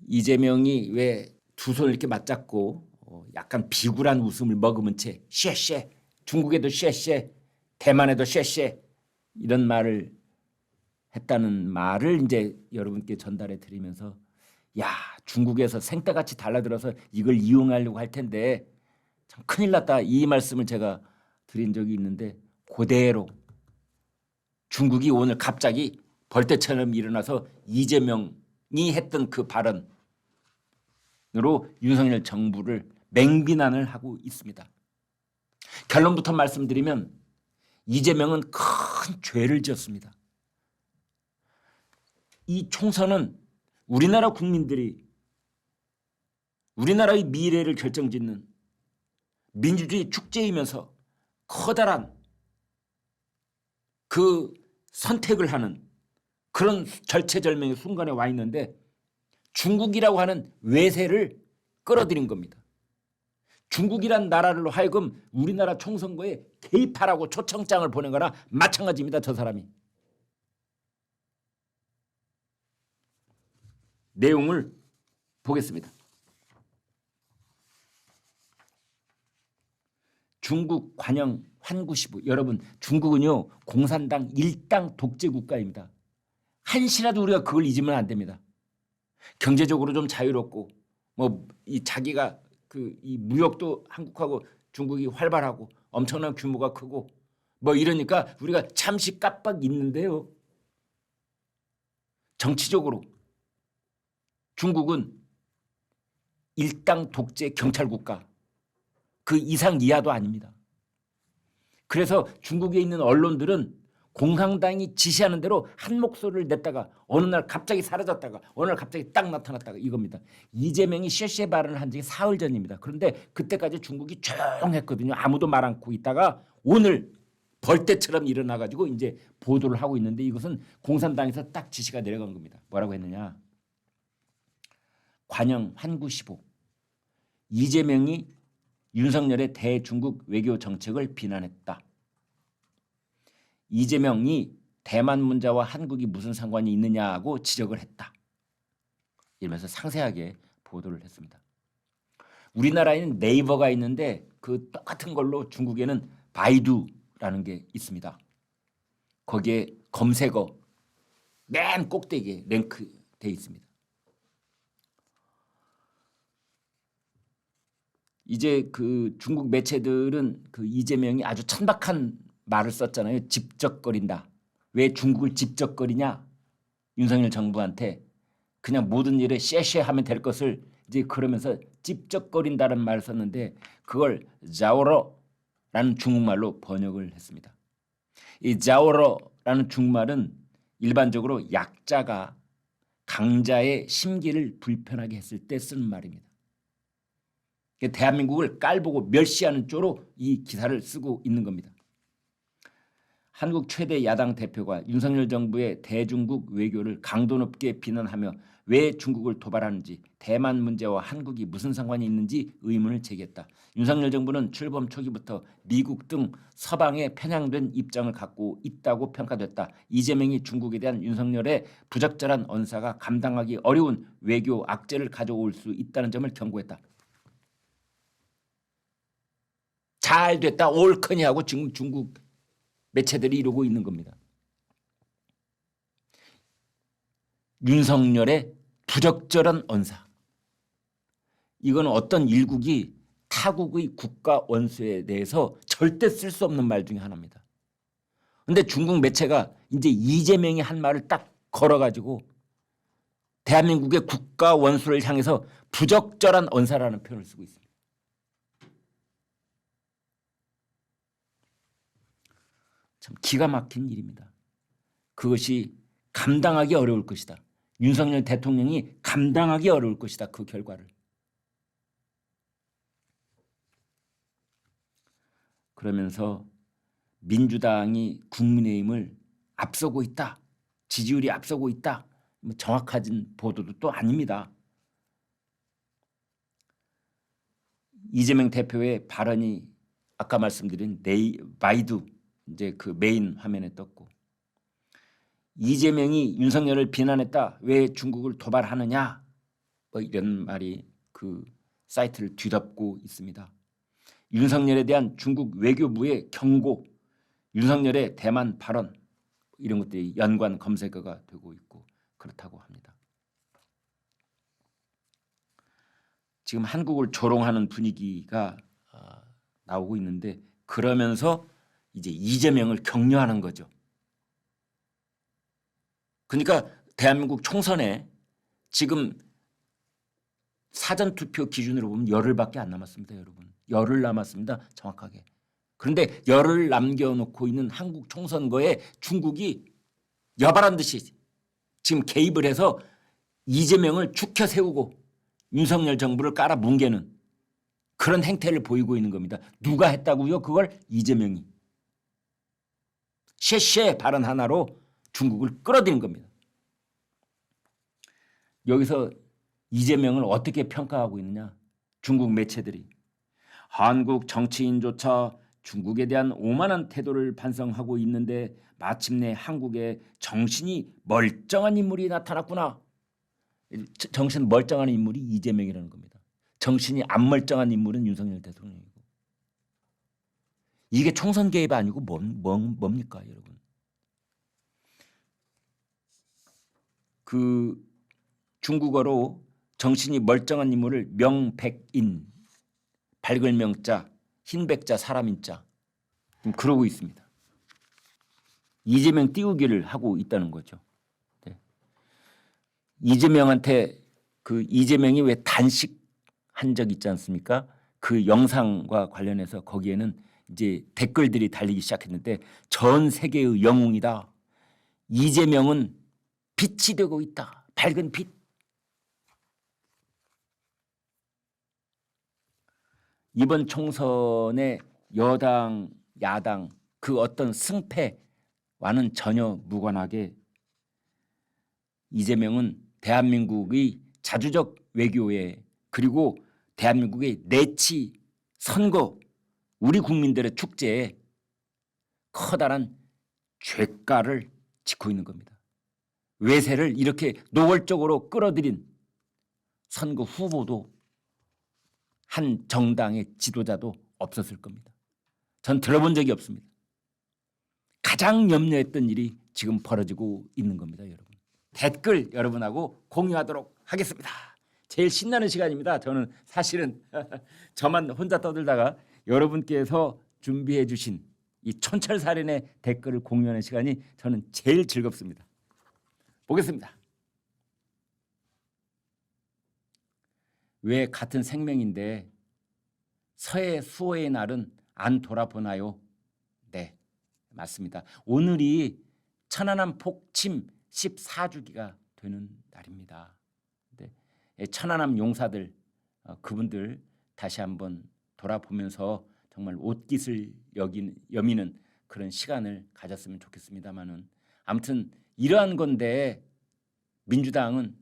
이재명이 왜 두 손을 이렇게 맞잡고 약간 비굴한 웃음을 머금은 채 쉐쉐, 중국에도 쉐쉐, 대만에도 쉐쉐 이런 말을 했다는 말을 이제 여러분께 전달해 드리면서 야, 중국에서 생떼같이 달라들어서 이걸 이용하려고 할 텐데 참 큰일 났다 이 말씀을 제가 드린 적이 있는데 그대로 중국이 오늘 갑자기 벌떼처럼 일어나서 이재명이 했던 그 발언으로 윤석열 정부를 맹비난을 하고 있습니다. 결론부터 말씀드리면 이재명은 큰 죄를 지었습니다. 이 총선은 우리나라 국민들이 우리나라의 미래를 결정짓는 민주주의 축제이면서 커다란 그 선택을 하는 그런 절체절명의 순간에 와 있는데 중국이라고 하는 외세를 끌어들인 겁니다. 중국이란 나라로 하여금 우리나라 총선거에 개입하라고 초청장을 보낸 거나 마찬가지입니다. 저 사람이. 내용을 보겠습니다. 중국 관영 환구시부. 여러분 중국은요 공산당 일당 독재 국가입니다. 한시라도 우리가 그걸 잊으면 안 됩니다. 경제적으로 좀 자유롭고 뭐 이 자기가 이 무역도 한국하고 중국이 활발하고 엄청난 규모가 크고 뭐 이러니까 우리가 잠시 깜빡 잊는데요. 정치적으로 중국은 일당 독재 경찰국가 그 이상 이하도 아닙니다. 그래서 중국에 있는 언론들은 공산당이 지시하는 대로 한 목소리를 냈다가 어느 날 갑자기 사라졌다가 어느 날 갑자기 딱 나타났다가 이겁니다. 이재명이 쉐쉐 발언을 한 지 사흘 전입니다. 그런데 그때까지 중국이 조용했거든요. 아무도 말 않고 있다가 오늘 벌떼처럼 일어나가지고 이제 보도를 하고 있는데 이것은 공산당에서 딱 지시가 내려간 겁니다. 뭐라고 했느냐. 관영 환구시보. 이재명이 윤석열의 대중국 외교 정책을 비난했다. 이재명이 대만 문제와 한국이 무슨 상관이 있느냐고 지적을 했다. 이러면서 상세하게 보도를 했습니다. 우리나라에는 네이버가 있는데 그 똑같은 걸로 중국에는 바이두라는 게 있습니다. 거기에 검색어 맨 꼭대기에 랭크되어 있습니다. 이제 그 중국 매체들은 그 이재명이 아주 천박한 말을 썼잖아요. 집적거린다. 왜 중국을 집적거리냐? 윤석열 정부한테 그냥 모든 일에 쉐쉐하면 될 것을 이제 그러면서 집적거린다는 말을 썼는데 그걸 자오러라는 중국말로 번역을 했습니다. 이 자오러라는 중국말은 일반적으로 약자가 강자의 심기를 불편하게 했을 때 쓰는 말입니다. 대한민국을 깔보고 멸시하는 쪽으로 이 기사를 쓰고 있는 겁니다. 한국 최대 야당 대표가 윤석열 정부의 대중국 외교를 강도 높게 비난하며 왜 중국을 도발하는지 대만 문제와 한국이 무슨 상관이 있는지 의문을 제기했다. 윤석열 정부는 출범 초기부터 미국 등 서방에 편향된 입장을 갖고 있다고 평가됐다. 이재명이 중국에 대한 윤석열의 부적절한 언사가 감당하기 어려운 외교 악재를 가져올 수 있다는 점을 경고했다. 잘 됐다 옳거니 하고 지금 중국 매체들이 이러고 있는 겁니다. 윤석열의 부적절한 언사. 이건 어떤 일국이 타국의 국가 원수에 대해서 절대 쓸 수 없는 말 중에 하나입니다. 그런데 중국 매체가 이제 이재명이 한 말을 딱 걸어가지고 대한민국의 국가 원수를 향해서 부적절한 언사라는 표현을 쓰고 있습니다. 참 기가 막힌 일입니다. 그것이 감당하기 어려울 것이다. 윤석열 대통령이 감당하기 어려울 것이다. 그 결과를. 그러면서 민주당이 국민의힘을 앞서고 있다. 지지율이 앞서고 있다. 정확한 보도도 또 아닙니다. 이재명 대표의 발언이 아까 말씀드린 바이두 이제 그 메인 화면에 떴고 이재명이 윤석열을 비난했다. 왜 중국을 도발하느냐? 뭐 이런 말이 그 사이트를 뒤덮고 있습니다. 윤석열에 대한 중국 외교부의 경고, 윤석열의 대만 발언 이런 것들이 연관 검색어가 되고 있고 그렇다고 합니다. 지금 한국을 조롱하는 분위기가 나오고 있는데 그러면서 이제 이재명을 격려하는 거죠. 그러니까 대한민국 총선에 지금 사전투표 기준으로 보면 열흘밖에 안 남았습니다. 여러분. 열흘 남았습니다. 정확하게. 그런데 열흘 남겨놓고 있는 한국 총선거에 중국이 여발한 듯이 지금 개입을 해서 이재명을 죽혀 세우고 윤석열 정부를 깔아뭉개는 그런 행태를 보이고 있는 겁니다. 누가 했다고요? 그걸 이재명이. 쉐쉐 발언 하나로 중국을 끌어들인 겁니다. 여기서 이재명을 어떻게 평가하고 있느냐? 중국 매체들이 한국 정치인조차 중국에 대한 오만한 태도를 반성하고 있는데 마침내 한국에 정신이 멀쩡한 인물이 나타났구나. 정신 멀쩡한 인물이 이재명이라는 겁니다. 정신이 안 멀쩡한 인물은 윤석열 대통령이고. 이게 총선 개입 아니고 뭡니까 여러분. 그 중국어로 정신이 멀쩡한 인물을 명백인, 밝을 명자, 흰백자, 사람인자 그러고 있습니다. 이재명 띄우기를 하고 있다는 거죠. 네. 이재명한테 그 이재명이 왜 단식한 적 있지 않습니까? 그 영상과 관련해서 거기에는 이제 댓글들이 달리기 시작했는데 전 세계의 영웅이다. 이재명은 빛이 되고 있다. 밝은 빛. 이번 총선의 여당, 야당 그 어떤 승패와는 전혀 무관하게 이재명은 대한민국의 자주적 외교에 그리고 대한민국의 내치 선거 우리 국민들의 축제에 커다란 죄가를 짓고 있는 겁니다. 외세를 이렇게 노골적으로 끌어들인 선거 후보도 한 정당의 지도자도 없었을 겁니다. 전 들어본 적이 없습니다. 가장 염려했던 일이 지금 벌어지고 있는 겁니다. 여러분. 댓글 여러분하고 공유하도록 하겠습니다. 제일 신나는 시간입니다. 저는 사실은 저만 혼자 떠들다가 여러분께서 준비해 주신 이 촌철살인의 댓글을 공유하는 시간이 저는 제일 즐겁습니다. 보겠습니다. 왜 같은 생명인데 서해 수호의 날은 안 돌아보나요? 네, 맞습니다. 오늘이 천안함 폭침 14주기가 되는 날입니다. 네, 천안함 용사들 그분들 다시 한번 돌아보면서 정말 옷깃을 여미는 그런 시간을 가졌으면 좋겠습니다만은 아무튼 이러한 건데 민주당은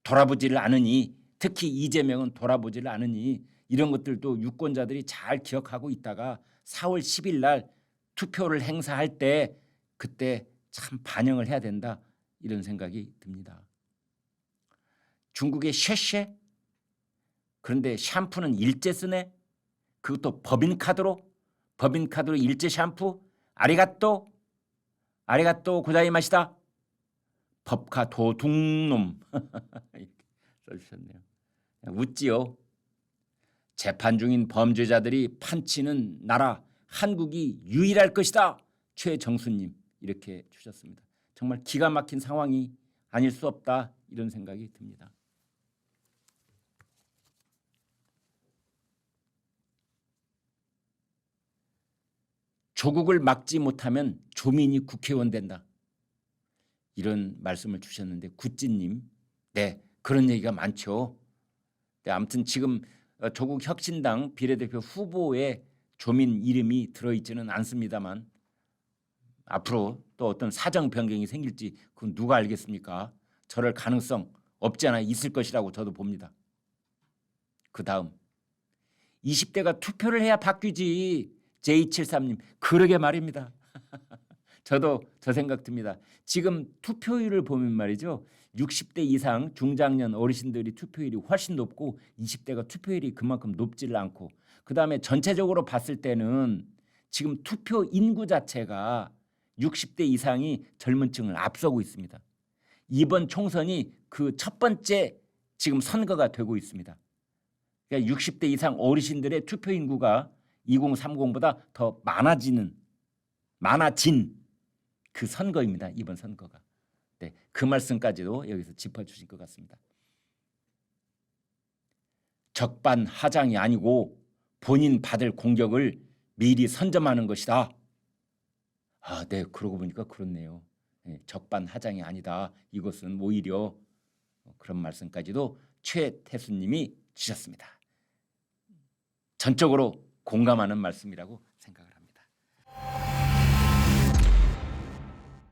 돌아보지를 않으니 특히 이재명은 돌아보지를 않으니 이런 것들도 유권자들이 잘 기억하고 있다가 4월 10일 날 투표를 행사할 때 그때 참 반영을 해야 된다 이런 생각이 듭니다. 중국의 쉐쉐 그런데 샴푸는 일제 쓰네. 그것도 법인카드로 일제 샴푸 아리가또 고자이마시다. 법카 도둑놈 써주셨네요. 웃지요. 재판 중인 범죄자들이 판치는 나라 한국이 유일할 것이다. 최정수님 이렇게 주셨습니다. 정말 기가 막힌 상황이 아닐 수 없다 이런 생각이 듭니다. 조국을 막지 못하면 조민이 국회의원 된다. 이런 말씀을 주셨는데 구찌님, 네 그런 얘기가 많죠. 네, 아무튼 지금 조국 혁신당 비례대표 후보에 조민 이름이 들어있지는 않습니다만 앞으로 또 어떤 사정 변경이 생길지 그건 누가 알겠습니까? 저럴 가능성 없지 않아 있을 것이라고 저도 봅니다. 그 다음 20대가 투표를 해야 바뀌지. J73님 그러게 말입니다. 저도 저 생각 듭니다. 지금 투표율을 보면 말이죠. 60대 이상 중장년 어르신들이 투표율이 훨씬 높고 20대가 투표율이 그만큼 높지를 않고 그다음에 전체적으로 봤을 때는 지금 투표 인구 자체가 60대 이상이 젊은 층을 앞서고 있습니다. 이번 총선이 그 첫 번째 지금 선거가 되고 있습니다. 그러니까 60대 이상 어르신들의 투표 인구가 2030보다 더 많아진 그 선거입니다. 이번 선거가. 네, 그 말씀까지도 여기서 짚어주신 것 같습니다. 적반하장이 아니고 본인 받을 공격을 미리 선점하는 것이다. 아, 네, 그러고 보니까 그렇네요. 네, 적반하장이 아니다. 이것은 오히려 그런 말씀까지도 최태수님이 주셨습니다. 전적으로 공감하는 말씀이라고